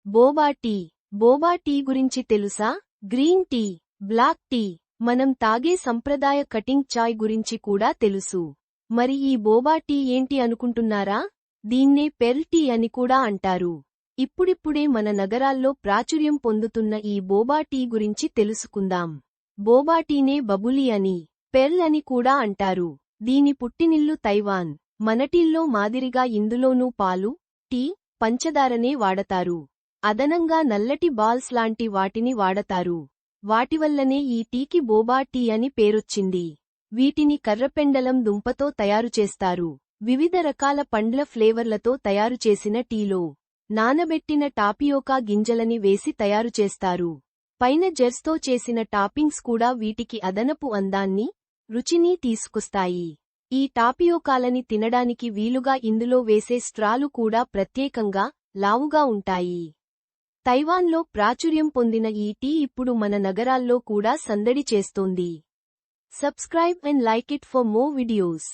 Boba tea. Boba tea గురించి తెలుసా? Green tea, black tea, మనం తాగే సంప్రదాయ కటింగ్ చాయ్ గురించి కూడా తెలుసు. మరి ఈ బోబా టీ ఏంటి అనుకుంటున్నారా? దీన్నే పెర్ల్ టీ అని కూడా అంటారు. ఇప్పుడిప్పుడే మన నగరాల్లో ప్రాచుర్యం పొందుతున్న ఈ బోబా టీ గురించి తెలుసుకుందాం. బోబా టీనే బబులీ అని, పెర్ల్ అని కూడా అంటారు. దీని పుట్టినిల్లు తైవాన్. మన టీల్లో మాదిరిగా ఇందులోనూ పాలు, టీ, పంచదారనే వాడతారు. అదనంగా నల్లటి బాల్స్ లాంటి వాటిని వాడతారు. వాటివల్లనే ఈ టీకి బోబా టీ అని పేరొచ్చింది. వీటిని కర్రపెండలం దుంపతో తయారుచేస్తారు. వివిధ రకాల పండ్ల ఫ్లేవర్లతో తయారుచేసిన టీలో నానబెట్టిన టాపియోకా గింజలని వేసి తయారుచేస్తారు. పైన జెర్స్తో చేసిన టాపింగ్స్ కూడా వీటికి అదనపు అందాన్ని, రుచిని తీసుకొస్తాయి. ఈ టాపియోకాలని తినడానికి వీలుగా ఇందులో వేసే స్ట్రాలు కూడా ప్రత్యేకంగా, లావుగా ఉంటాయి. తైవాన్లో ప్రాచుర్యం పొందిన ఈ టీ ఇప్పుడు మన నగరాల్లో కూడా సందడి చేస్తోంది. Subscribe and like it for more videos.